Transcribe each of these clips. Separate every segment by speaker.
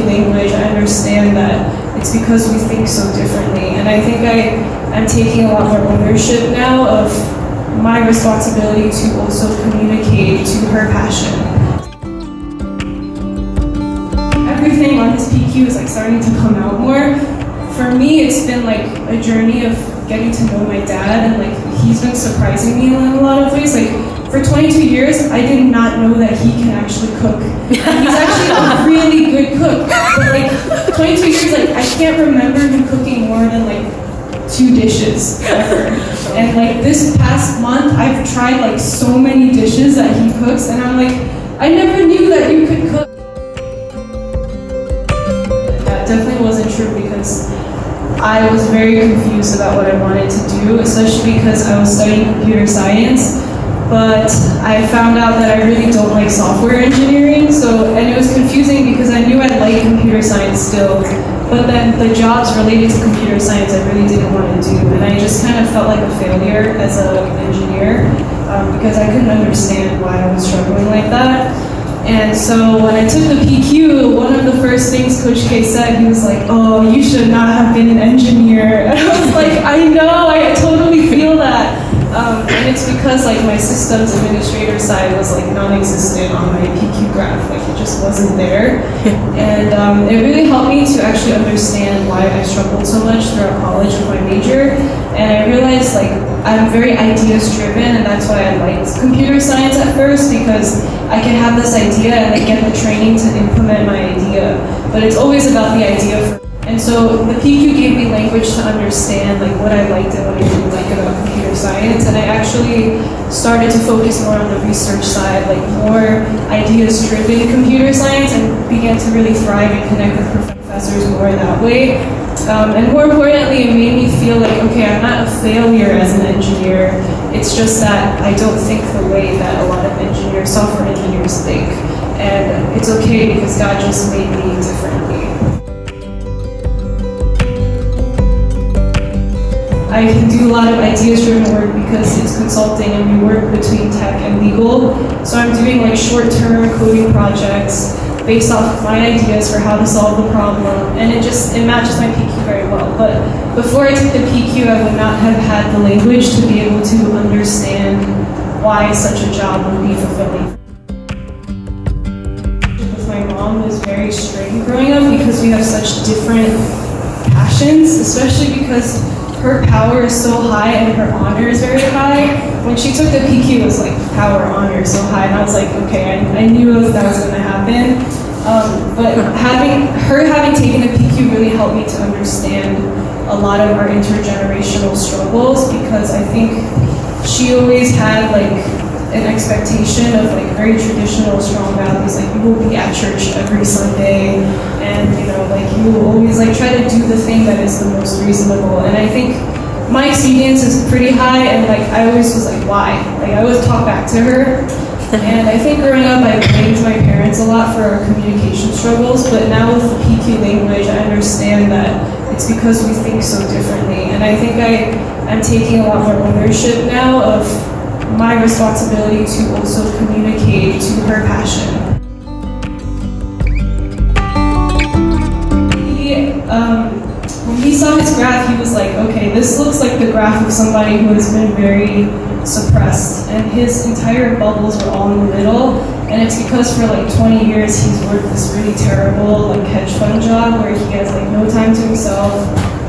Speaker 1: PQ language, I understand that it's because we think so differently. And I think I'm taking a lot more ownership now of my responsibility to also communicate to her passion. Everything on his PQ is like starting to come out more. For me, it's been like a journey of getting to know my dad, and like he's been surprising me in a lot of ways. Like for 22 years, I did not know that he can actually cook. He's actually a really good cook. But like 22 years, like I can't remember him cooking more than like 2 dishes ever. And like this past month, I've tried like so many dishes that he cooks, and I'm like, I never knew that you could cook. That definitely wasn't true because I was very confused about what I wanted to do, especially because I was studying computer science. But I found out that I really don't like software engineering, and it was confusing because I knew I'd like computer science still, but then the jobs related to computer science I really didn't want to do, and I just kind of felt like a failure as an engineer because I couldn't understand why I was struggling like that. And so when I took the PQ, one of the first things Coach K said, he was like, "Oh, you should not have been an engineer." And I was like, I know, I totally feel that. And it's because like my systems administrator side was like non-existent on my PQ graph, like it just wasn't there. And it really helped me to actually understand why I struggled so much throughout college with my major. And I realized like I'm very ideas driven, and that's why I liked computer science at first, because I can have this idea and then get the training to implement my idea. But it's always about the idea. And so the PQ gave me language to understand like what I liked and what I didn't like about computer science, and I actually started to focus more on the research side, like more ideas-driven computer science, and began to really thrive and connect with professors more that way. And more importantly, it made me feel like, okay, I'm not a failure as an engineer, it's just that I don't think the way that a lot of software engineers think. And it's okay because God just made me differently. I can do a lot of ideas-driven work because it's consulting and we work between tech and legal. So I'm doing like short-term coding projects based off of my ideas for how to solve the problem, and it matches my PQ very well. But before I took the PQ, I would not have had the language to be able to understand why such a job would be fulfilling. With my mom was very strained growing up because we have such different passions, especially because her power is so high and her honor is very high. When she took the PQ, it was like power, honor so high, and I was like, okay, I knew that was going to happen. But having taken the PQ really helped me to understand a lot of our intergenerational struggles, because I think she always had like an expectation of like very traditional, strong values, like you will be at church every Sunday, and like you will always like try to do the thing that is the most reasonable. And I think my experience is pretty high, and like I always was like, why? Like I always talk back to her. And I think growing up I blamed my parents a lot for our communication struggles, but now with the PQ language I understand that it's because we think so differently. And I think I'm taking a lot more ownership now of my responsibility to also communicate to her passion. When he saw his graph, he was like, okay, this looks like the graph of somebody who has been very suppressed, and his entire bubbles were all in the middle, and it's because for like 20 years he's worked this really terrible like hedge fund job where he has like no time to himself,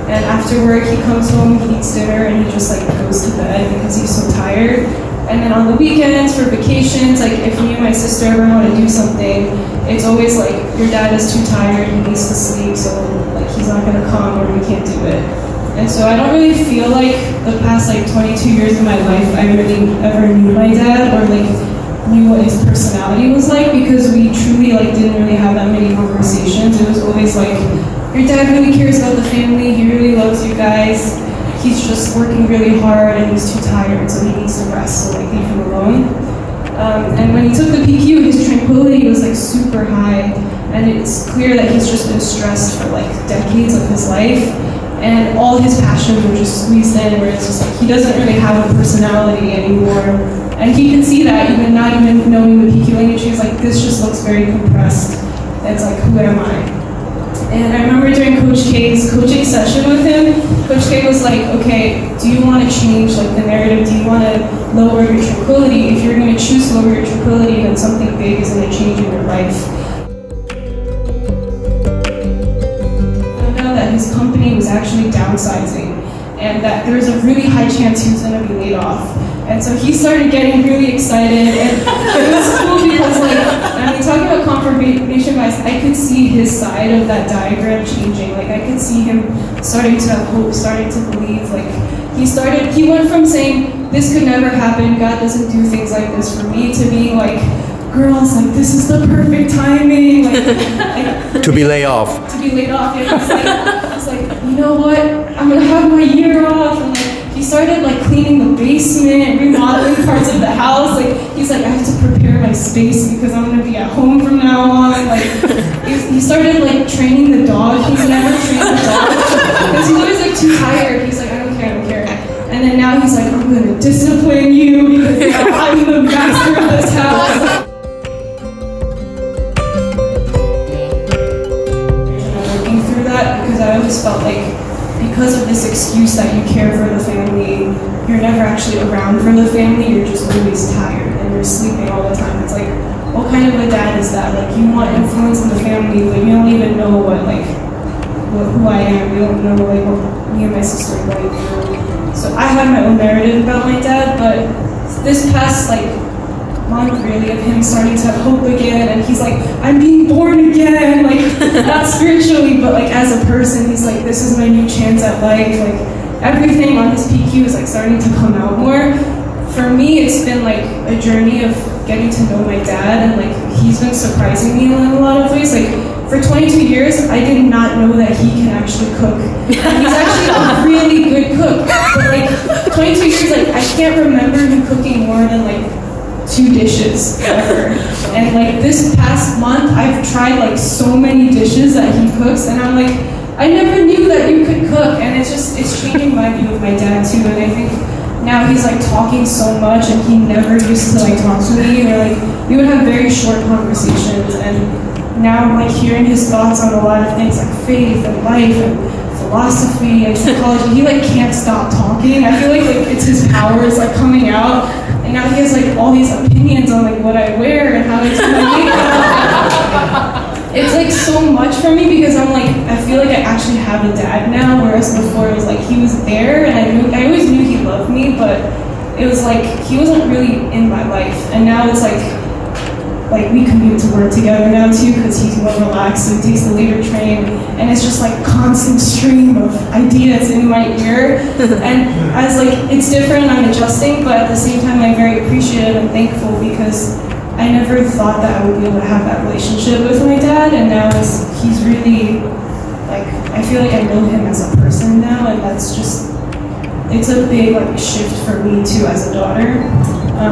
Speaker 1: and after work he comes home, he eats dinner, and he just like goes to bed because he's so tired. And then on the weekends for vacations, like if me and my sister ever want to do something, it's always like your dad is too tired, he needs to sleep, so like he's not gonna come or we can't do it. And so I don't really feel like the past like 22 years of my life I really ever knew my dad or like knew what his personality was like, because we truly like didn't really have that many conversations. It was always like, your dad really cares about the family, he really loves you guys, he's just working really hard and he's too tired, so he needs to rest, so like leave him alone. And when he took the PQ, his tranquility was like super high, and it's clear that he's just been stressed for like decades of his life, and all his passions were just squeezed in, where it's just like he doesn't really have a personality anymore. And he can see that, even knowing the PQ language, he's like, this just looks very compressed. And it's like, who am I? And I remember during Coach K's coaching session with him, Coach K was like, okay, do you want to change like the narrative? Do you want to lower your tranquility? If you're going to choose to lower your tranquility, then something big is going to change in your life. I found out that his company was actually downsizing and that there was a really high chance he was going to be laid off. And so he started getting really excited, and it was cool because, like, I mean, talking about confirmation bias, I could see his side of that diagram changing. Like, I could see him starting to have hope, starting to believe. Like, he went from saying, this could never happen, God doesn't do things like this for me, to being like, girls, like, this is the perfect timing. Like
Speaker 2: to be laid off.
Speaker 1: To be laid off, yeah. It's like, you know what, I'm gonna have my year off. And, like, he started like cleaning the basement, remodeling parts of the house. Like, he's like, I have to prepare my space because I'm gonna be at home from now on. Like, he started like training the dog. He's never trained the dog because he's always like too tired. He's like, I don't care. And then now he's like, I'm gonna discipline you because now I'm the master of this house. Working through that because I always felt like, because of this excuse that you care for the family, you're never actually around for the family, you're just always tired and you're sleeping all the time. It's like, what kind of a dad is that? Like, you want influence in the family, but you don't even know who I am. You don't know like what me and my sister are going through. So I have my own narrative about my dad, but this past month really of him starting to have hope again, and he's like, I'm being born again, like, not spiritually, but like as a person, he's like, this is my new chance at life. Like, everything on his PQ is like starting to come out more. For me, it's been like a journey of getting to know my dad, and like he's been surprising me in a lot of ways. Like, for 22 years, I did not know that he can actually cook. And he's actually a really good cook, but like 22 years, like, I can't remember him cooking more than like 2 dishes ever. And like this past month, I've tried like so many dishes that he cooks, and I'm like, I never knew that you could cook. And it's changing my view of my dad too. And I think now he's like talking so much, and he never used to like talk to me, or like we would have very short conversations. And now I'm like hearing his thoughts on a lot of things like faith and life and philosophy and psychology. He like can't stop talking. I feel like it's his powers like coming out. And now he has like all these opinions on like what I wear and how I do my makeup. It's like so much for me because I'm like, I feel like I actually have a dad now, whereas before it was like he was there and I always knew he loved me, but it was like he wasn't really in my life. And now it's like we commute to work together now too because he's more relaxed, so he takes the later train, and it's just like constant stream of ideas in my ear. And as like it's different, I'm adjusting, but at the same time I'm very appreciative and thankful because I never thought that I would be able to have that relationship with my dad, and now he's really like, I feel like I know him as a person now, and that's just, it's a big like shift for me too as a daughter.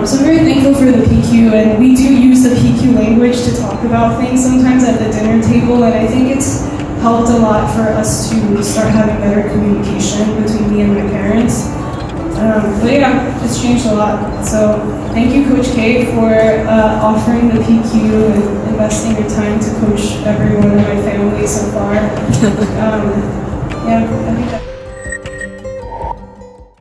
Speaker 1: So I'm very thankful for the PQ, and we do use the PQ language to talk about things sometimes at the dinner table, and I think it's helped a lot for us to start having better communication between me and my parents. But yeah, it's changed a lot. So thank you, Coach K, for offering the PQ and investing your time to coach everyone in my family so far. Yeah, I think that